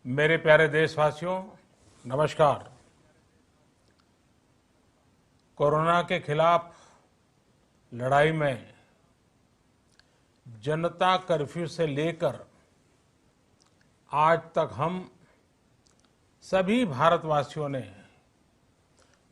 मेरे प्यारे देशवासियों, नमस्कार। कोरोना के खिलाफ लड़ाई में जनता कर्फ्यू से लेकर आज तक हम सभी भारतवासियों ने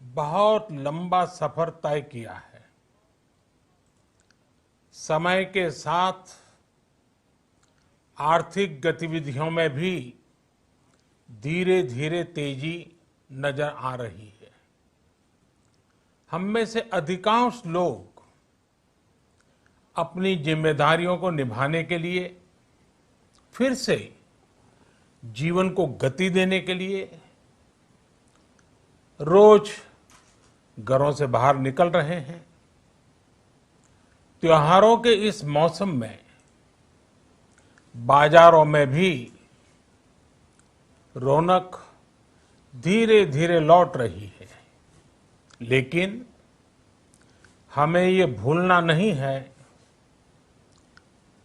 बहुत लंबा सफर तय किया है। समय के साथ आर्थिक गतिविधियों में भी धीरे धीरे तेजी नजर आ रही है। हम में से अधिकांश लोग अपनी जिम्मेदारियों को निभाने के लिए, फिर से जीवन को गति देने के लिए रोज घरों से बाहर निकल रहे हैं। त्योहारों के इस मौसम में बाजारों में भी रौनक धीरे धीरे लौट रही है, लेकिन हमें ये भूलना नहीं है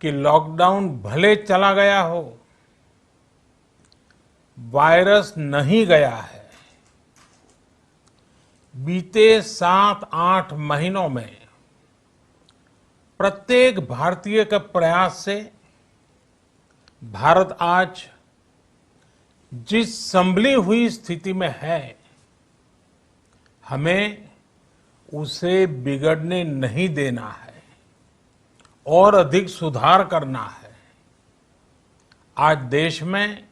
कि लॉकडाउन भले चला गया हो, वायरस नहीं गया है। बीते 7-8 महीनों में प्रत्येक भारतीय के प्रयास से भारत आज जिस संभली हुई स्थिति में है, हमें उसे बिगड़ने नहीं देना है और अधिक सुधार करना है। आज देश में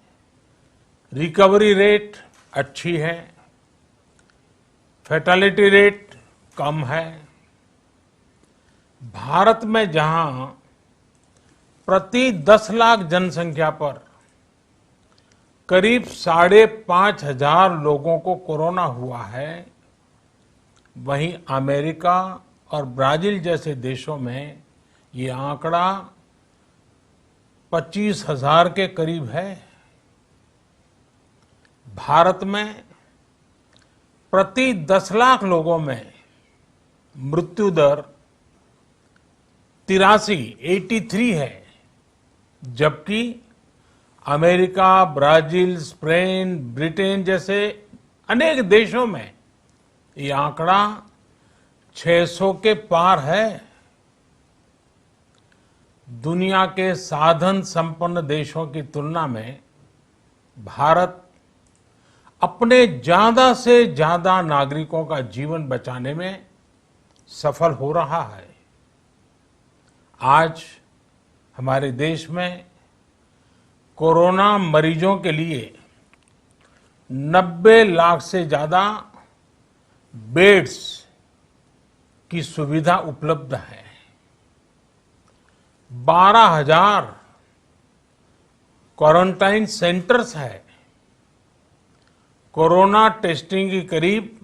रिकवरी रेट अच्छी है, फैटेलिटी रेट कम है। भारत में जहां प्रति 10 लाख जनसंख्या पर करीब 5,500 लोगों को कोरोना हुआ है, वहीं अमेरिका और ब्राजील जैसे देशों में ये आंकड़ा 25,000 के करीब है। भारत में प्रति 10 लाख लोगों में मृत्यु दर 83 है, जबकि अमेरिका, ब्राजील, स्पेन, ब्रिटेन जैसे अनेक देशों में ये आंकड़ा 600 के पार है। दुनिया के साधन संपन्न देशों की तुलना में भारत अपने ज्यादा से ज्यादा नागरिकों का जीवन बचाने में सफल हो रहा है। आज हमारे देश में कोरोना मरीजों के लिए 90 लाख से ज्यादा बेड्स की सुविधा उपलब्ध है। 12,000 क्वारंटाइन सेंटर्स है। कोरोना टेस्टिंग की करीब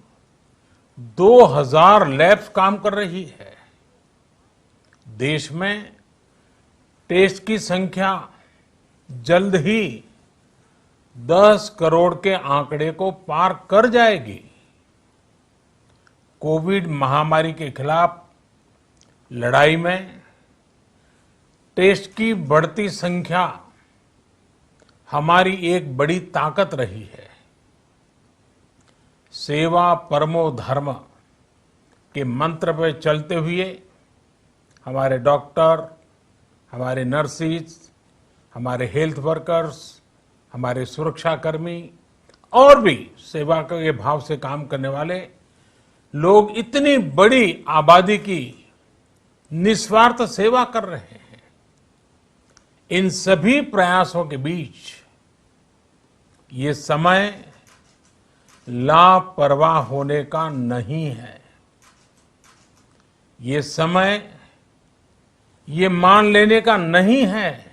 2,000 लैब्स काम कर रही है। देश में टेस्ट की संख्या जल्द ही 10 करोड़ के आंकड़े को पार कर जाएगी। कोविड महामारी के खिलाफ लड़ाई में टेस्ट की बढ़ती संख्या हमारी एक बड़ी ताकत रही है। सेवा परमो धर्म के मंत्र पर चलते हुए हमारे डॉक्टर, हमारे नर्सिस, हमारे हेल्थ वर्कर्स, हमारे सुरक्षाकर्मी और भी सेवा के भाव से काम करने वाले लोग इतनी बड़ी आबादी की निस्वार्थ सेवा कर रहे हैं। इन सभी प्रयासों के बीच ये समय लापरवाह होने का नहीं है। ये समय ये मान लेने का नहीं है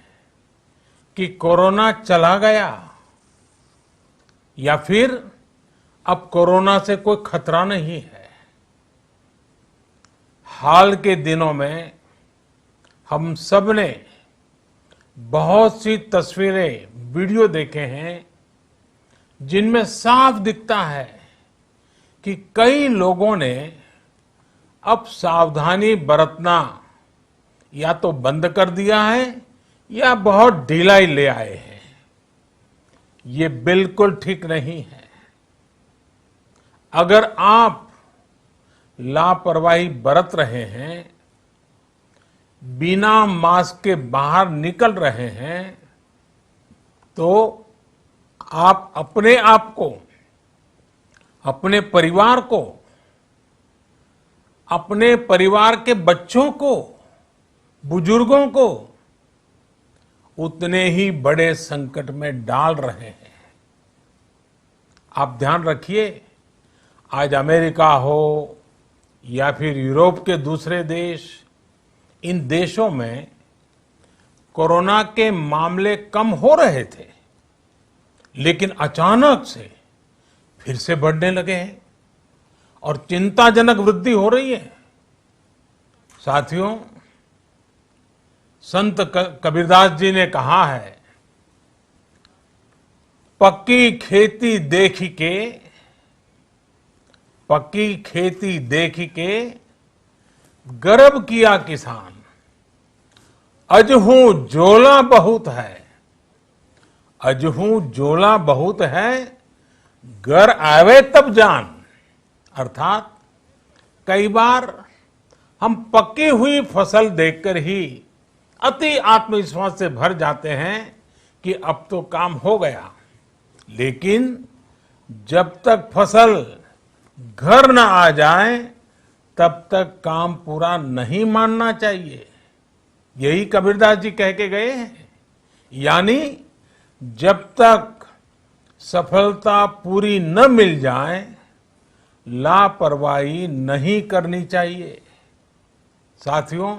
कि कोरोना चला गया या फिर अब कोरोना से कोई खतरा नहीं है। हाल के दिनों में हम सब ने बहुत सी तस्वीरें, वीडियो देखे हैं जिनमें साफ दिखता है कि कई लोगों ने अब सावधानी बरतना या तो बंद कर दिया है या बहुत ढिलाई ले आए हैं। ये बिल्कुल ठीक नहीं है। अगर आप लापरवाही बरत रहे हैं, बिना मास्क के बाहर निकल रहे हैं, तो आप अपने आप को, अपने परिवार को, अपने परिवार के बच्चों को, बुजुर्गों को उतने ही बड़े संकट में डाल रहे हैं। आप ध्यान रखिए, आज अमेरिका हो या फिर यूरोप के दूसरे देश, इन देशों में कोरोना के मामले कम हो रहे थे, लेकिन अचानक से फिर से बढ़ने लगे हैं और चिंताजनक वृद्धि हो रही है। साथियों, संत कबीरदास जी ने कहा है, पक्की खेती देख के गर्व किया किसान, अजहू जोला बहुत है, अजहू जोला बहुत है, घर आवे तब जान। अर्थात कई बार हम पकी हुई फसल देखकर ही अति आत्मविश्वास से भर जाते हैं कि अब तो काम हो गया, लेकिन जब तक फसल घर न आ जाए तब तक काम पूरा नहीं मानना चाहिए। यही कबीरदास जी कह के गए हैं। यानी जब तक सफलता पूरी न मिल जाए, लापरवाही नहीं करनी चाहिए। साथियों,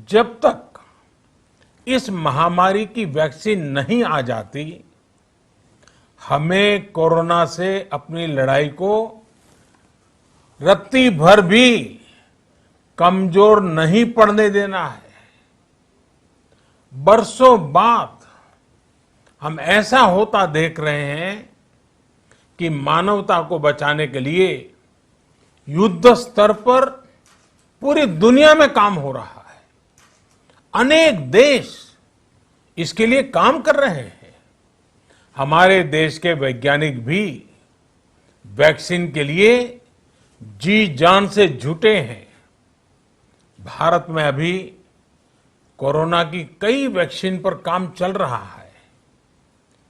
जब तक इस महामारी की वैक्सीन नहीं आ जाती, हमें कोरोना से अपनी लड़ाई को रत्ती भर भी कमजोर नहीं पड़ने देना है। बरसों बाद हम ऐसा होता देख रहे हैं कि मानवता को बचाने के लिए युद्ध स्तर पर पूरी दुनिया में काम हो रहा है। अनेक देश इसके लिए काम कर रहे हैं। हमारे देश के वैज्ञानिक भी वैक्सीन के लिए जी जान से जुटे हैं। भारत में अभी कोरोना की कई वैक्सीन पर काम चल रहा है।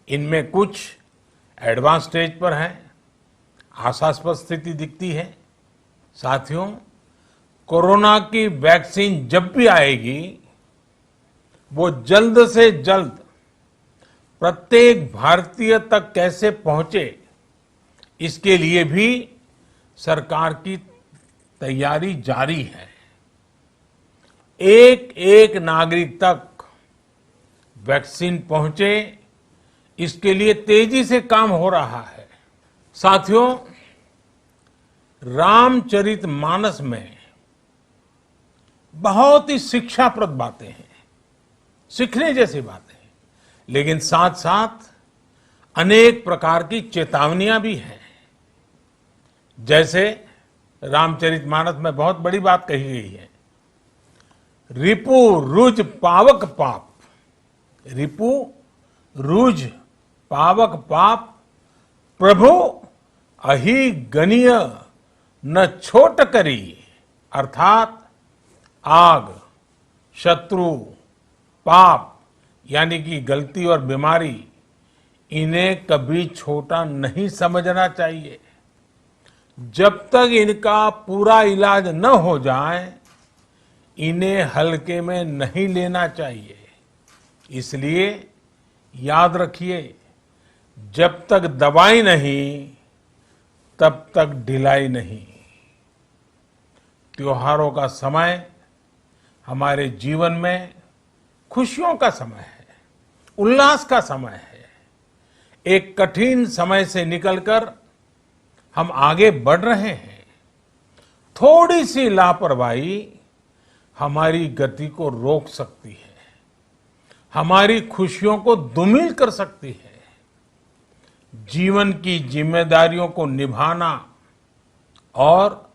इनमें कुछ एडवांस स्टेज पर है, आशास्पद स्थिति दिखती है। साथियों, कोरोना की वैक्सीन जब भी आएगी, वो जल्द से जल्द प्रत्येक भारतीय तक कैसे पहुंचे, इसके लिए भी सरकार की तैयारी जारी है। एक एक नागरिक तक वैक्सीन पहुंचे, इसके लिए तेजी से काम हो रहा है। साथियों, रामचरितमानस में बहुत ही शिक्षाप्रद बातें हैं, सीखने जैसी बातें हैं, लेकिन साथ साथ अनेक प्रकार की चेतावनियां भी हैं। जैसे रामचरितमानस में बहुत बड़ी बात कही गई है, रिपु रुज पावक पाप, रिपु रुज पावक पाप, प्रभु अहि गनीय न छोट करी। अर्थात आग, शत्रु, पाप यानी कि गलती और बीमारी, इन्हें कभी छोटा नहीं समझना चाहिए। जब तक इनका पूरा इलाज न हो जाए, इन्हें हल्के में नहीं लेना चाहिए। इसलिए याद रखिए, जब तक दवाई नहीं, तब तक ढिलाई नहीं। त्योहारों का समय हमारे जीवन में खुशियों का समय है, उल्लास का समय है। एक कठिन समय से निकलकर हम आगे बढ़ रहे हैं। थोड़ी सी लापरवाही हमारी गति को रोक सकती है, हमारी खुशियों को धूमिल कर सकती है। जीवन की जिम्मेदारियों को निभाना और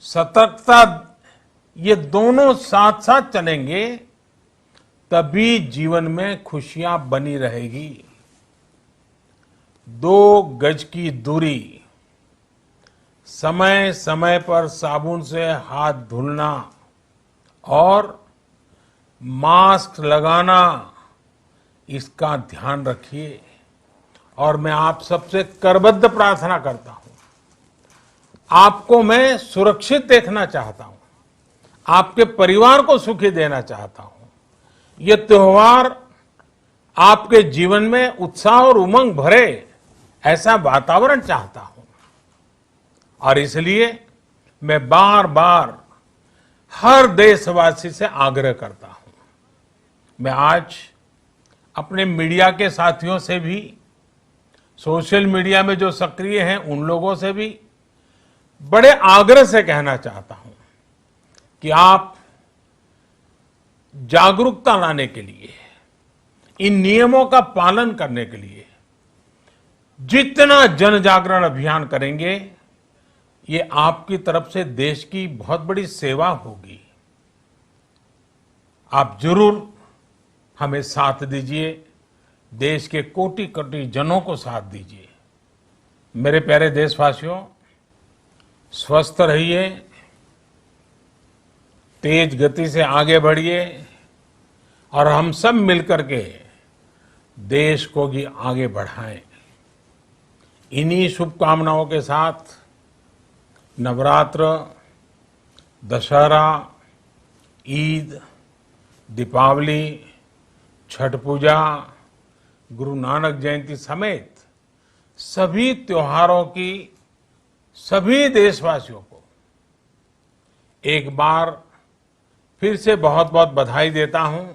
सतर्कता, ये दोनों साथ साथ चलेंगे, तभी जीवन में खुशियां बनी रहेगी। 2 गज की दूरी, समय समय पर साबुन से हाथ धुलना और मास्क लगाना, इसका ध्यान रखिए। और मैं आप सबसे करबद्ध प्रार्थना करता हूं, आपको मैं सुरक्षित देखना चाहता हूं, आपके परिवार को सुखी देना चाहता हूं। ये त्योहार आपके जीवन में उत्साह और उमंग भरे, ऐसा वातावरण चाहता हूं। और इसलिए मैं बार बार हर देशवासी से आग्रह करता हूं। मैं आज अपने मीडिया के साथियों से भी, सोशल मीडिया में जो सक्रिय हैं उन लोगों से भी बड़े आग्रह से कहना चाहता हूं कि आप जागरूकता लाने के लिए, इन नियमों का पालन करने के लिए जितना जन जागरण अभियान करेंगे, ये आपकी तरफ से देश की बहुत बड़ी सेवा होगी। आप जरूर हमें साथ दीजिए, देश के कोटि कोटि जनों को साथ दीजिए। मेरे प्यारे देशवासियों, स्वस्थ रहिए, तेज गति से आगे बढ़िए और हम सब मिलकर के देश को भी आगे बढ़ाएं। इन्हीं शुभकामनाओं के साथ नवरात्र, दशहरा, ईद, दीपावली, छठ पूजा, गुरु नानक जयंती समेत सभी त्योहारों की सभी देशवासियों को एक बार फिर से बहुत बहुत बधाई देता हूं।